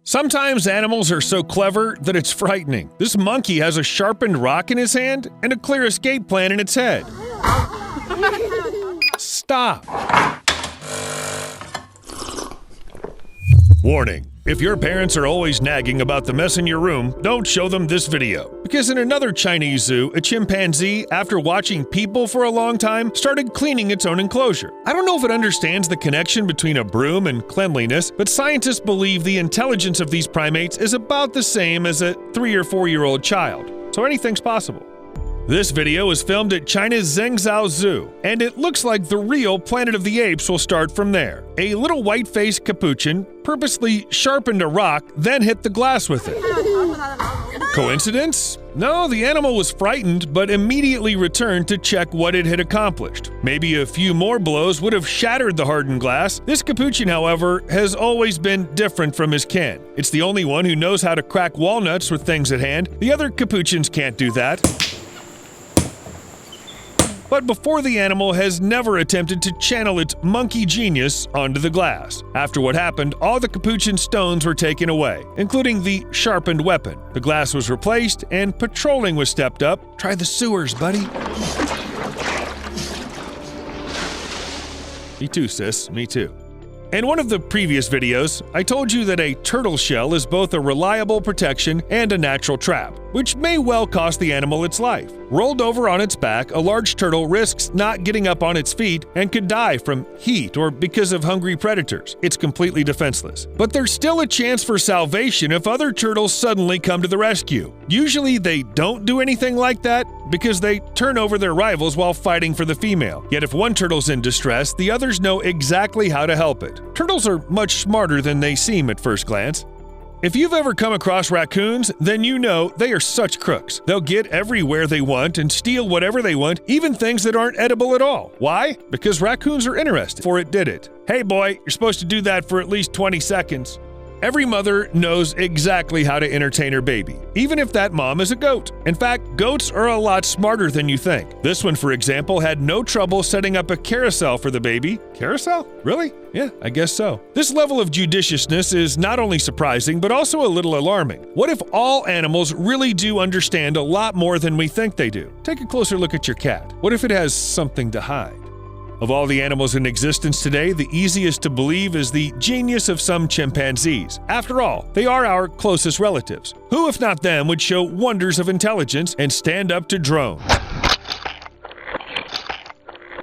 Sometimes animals are so clever that it's frightening. This monkey has a sharpened rock in his hand and a clear escape plan in its head. Stop. Warning. If your parents are always nagging about the mess in your room, don't show them this video. Because in another Chinese zoo, a chimpanzee, after watching people for a long time, started cleaning its own enclosure. I don't know if it understands the connection between a broom and cleanliness, but scientists believe the intelligence of these primates is about the same as a 3 or 4-year-old child. So anything's possible. This video was filmed at China's Zhengzhou Zoo, and it looks like the real Planet of the Apes will start from there. A little white-faced capuchin purposely sharpened a rock, then hit the glass with it. Coincidence? No, the animal was frightened, but immediately returned to check what it had accomplished. Maybe a few more blows would have shattered the hardened glass. This capuchin, however, has always been different from his kin. It's the only one who knows how to crack walnuts with things at hand. The other capuchins can't do that. But before the animal has never attempted to channel its monkey genius onto the glass. After what happened, all the capuchin stones were taken away, including the sharpened weapon. The glass was replaced, and patrolling was stepped up. Try the sewers, buddy. Me too, sis. Me too. In one of the previous videos, I told you that a turtle shell is both a reliable protection and a natural trap, which may well cost the animal its life. Rolled over on its back, a large turtle risks not getting up on its feet and could die from heat or because of hungry predators. It's completely defenseless. But there's still a chance for salvation if other turtles suddenly come to the rescue. Usually they don't do anything like that because they turn over their rivals while fighting for the female. Yet if one turtle's in distress, the others know exactly how to help it. Turtles are much smarter than they seem at first glance. If you've ever come across raccoons, then you know they are such crooks. They'll get everywhere they want and steal whatever they want, even things that aren't edible at all. Why? Because raccoons are interested, for it did it. Hey boy, you're supposed to do that for at least 20 seconds. Every mother knows exactly how to entertain her baby, even if that mom is a goat. In fact, goats are a lot smarter than you think. This one, for example, had no trouble setting up a carousel for the baby. Carousel? Really? Yeah, I guess so. This level of judiciousness is not only surprising, but also a little alarming. What if all animals really do understand a lot more than we think they do? Take a closer look at your cat. What if it has something to hide? Of all the animals in existence today, the easiest to believe is the genius of some chimpanzees. After all, they are our closest relatives. Who, if not them, would show wonders of intelligence and stand up to drones?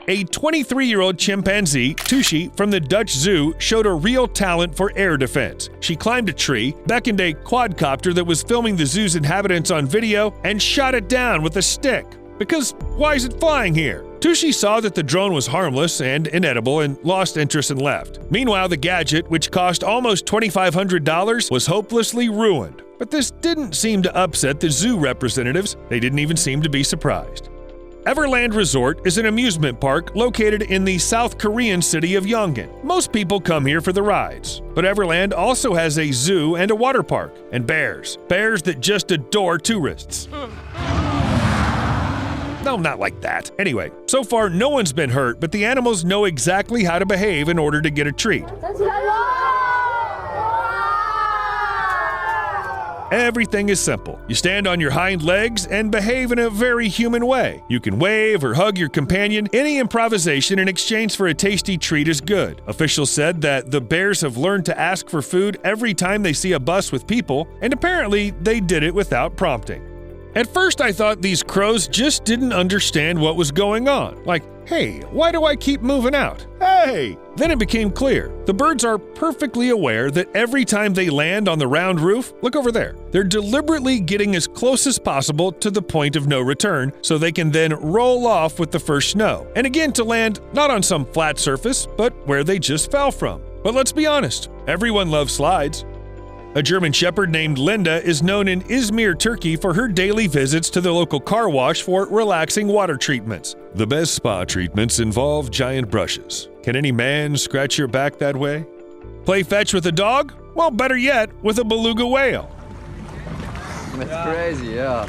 A 23-year-old chimpanzee, Tushi, from the Dutch Zoo, showed a real talent for air defense. She climbed a tree, beckoned a quadcopter that was filming the zoo's inhabitants on video, and shot it down with a stick. Because why is it flying here? Tushi saw that the drone was harmless and inedible and lost interest and left. Meanwhile, the gadget, which cost almost $2,500, was hopelessly ruined. But this didn't seem to upset the zoo representatives. They didn't even seem to be surprised. Everland Resort is an amusement park located in the South Korean city of Yongin. Most people come here for the rides, but Everland also has a zoo and a water park, and bears that just adore tourists. No, not like that. Anyway, so far no one's been hurt, but the animals know exactly how to behave in order to get a treat. Everything is simple. You stand on your hind legs and behave in a very human way. You can wave or hug your companion. Any improvisation in exchange for a tasty treat is good. Officials said that the bears have learned to ask for food every time they see a bus with people, and apparently they did it without prompting. At first, I thought these crows just didn't understand what was going on. Like, hey, why do I keep moving out? Hey! Then it became clear. The birds are perfectly aware that every time they land on the round roof, look over there, they're deliberately getting as close as possible to the point of no return so they can then roll off with the first snow. And again to land not on some flat surface, but where they just fell from. But let's be honest, everyone loves slides. A German Shepherd named Linda is known in Izmir, Turkey for her daily visits to the local car wash for relaxing water treatments. The best spa treatments involve giant brushes. Can any man scratch your back that way? Play fetch with a dog? Well, better yet, with a beluga whale. That's crazy, yeah.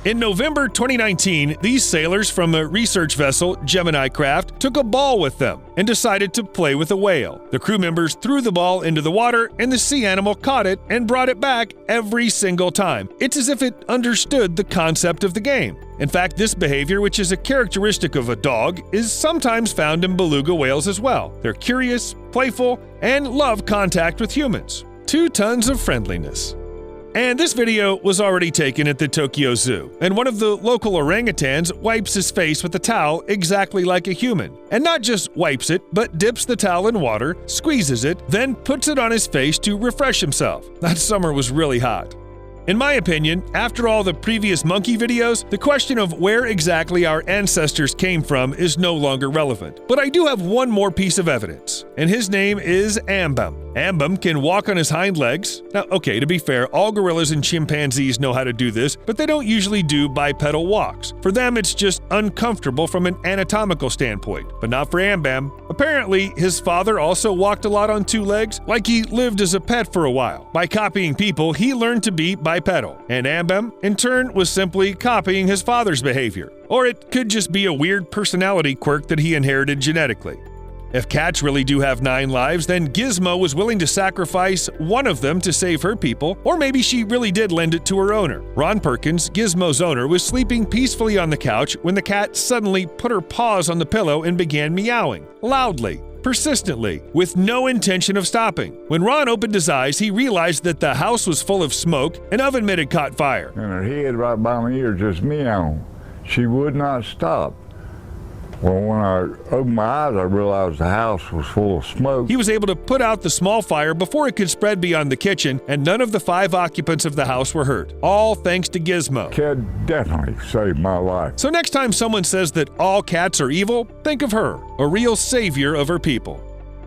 In November 2019, these sailors from the research vessel Gemini Craft took a ball with them and decided to play with a whale. The crew members threw the ball into the water, and the sea animal caught it and brought it back every single time. It's as if it understood the concept of the game. In fact, this behavior, which is a characteristic of a dog, is sometimes found in beluga whales as well. They're curious, playful, and love contact with humans. 2 tons of friendliness. And this video was already taken at the Tokyo Zoo, and one of the local orangutans wipes his face with a towel exactly like a human. And not just wipes it, but dips the towel in water, squeezes it, then puts it on his face to refresh himself. That summer was really hot. In my opinion, after all the previous monkey videos, the question of where exactly our ancestors came from is no longer relevant. But I do have one more piece of evidence, and his name is Ambam. Ambam can walk on his hind legs. Now, okay, to be fair, all gorillas and chimpanzees know how to do this, but they don't usually do bipedal walks. For them, it's just uncomfortable from an anatomical standpoint, but not for Ambam. Apparently, his father also walked a lot on 2 legs, like he lived as a pet for a while. By copying people, he learned to be bipedal, and Ambam, in turn, was simply copying his father's behavior. Or it could just be a weird personality quirk that he inherited genetically. If cats really do have 9 lives, then Gizmo was willing to sacrifice one of them to save her people, or maybe she really did lend it to her owner. Ron Perkins, Gizmo's owner, was sleeping peacefully on the couch when the cat suddenly put her paws on the pillow and began meowing, loudly, persistently, with no intention of stopping. When Ron opened his eyes, he realized that the house was full of smoke, an oven mitt had caught fire. And her head right by my ear just meowing. She would not stop. Well, when I opened my eyes, I realized the house was full of smoke. He was able to put out the small fire before it could spread beyond the kitchen, and none of the 5 occupants of the house were hurt. All thanks to Gizmo. Cat definitely saved my life. So next time someone says that all cats are evil, think of her, a real savior of her people.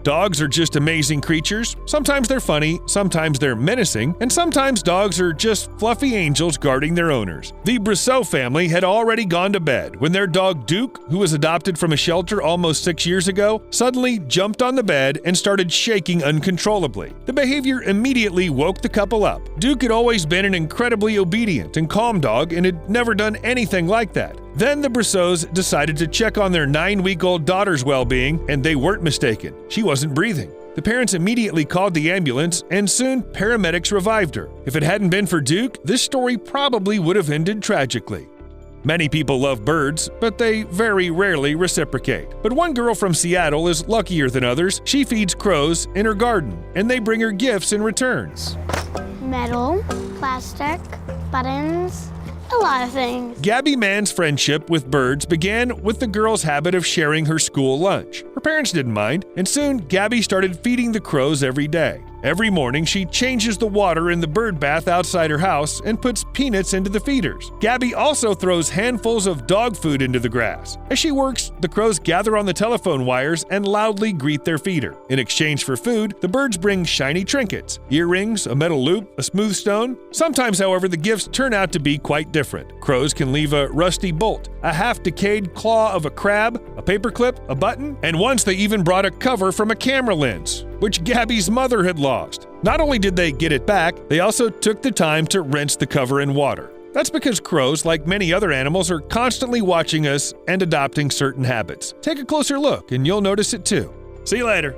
Dogs are just amazing creatures. Sometimes they're funny, sometimes they're menacing, and sometimes dogs are just fluffy angels guarding their owners. The Brosseau family had already gone to bed when their dog Duke, who was adopted from a shelter almost 6 years ago, suddenly jumped on the bed and started shaking uncontrollably. The behavior immediately woke the couple up. Duke had always been an incredibly obedient and calm dog and had never done anything like that. Then the Brosseaus decided to check on their 9-week-old daughter's well-being, and they weren't mistaken. She wasn't breathing. The parents immediately called the ambulance, and soon paramedics revived her. If it hadn't been for Duke, this story probably would have ended tragically. Many people love birds, but they very rarely reciprocate. But one girl from Seattle is luckier than others. She feeds crows in her garden, and they bring her gifts in return. Metal, plastic, buttons, a lot of things. Gabby Mann's friendship with birds began with the girl's habit of sharing her school lunch. Her parents didn't mind, and soon Gabby started feeding the crows every day. Every morning, she changes the water in the bird bath outside her house and puts peanuts into the feeders. Gabby also throws handfuls of dog food into the grass. As she works, the crows gather on the telephone wires and loudly greet their feeder. In exchange for food, the birds bring shiny trinkets, earrings, a metal loop, a smooth stone. Sometimes, however, the gifts turn out to be quite different. Crows can leave a rusty bolt, a half-decayed claw of a crab, a paperclip, a button, and once they even brought a cover from a camera lens, which Gabby's mother had lost. Not only did they get it back, they also took the time to rinse the cover in water. That's because crows, like many other animals, are constantly watching us and adopting certain habits. Take a closer look and you'll notice it too. See you later.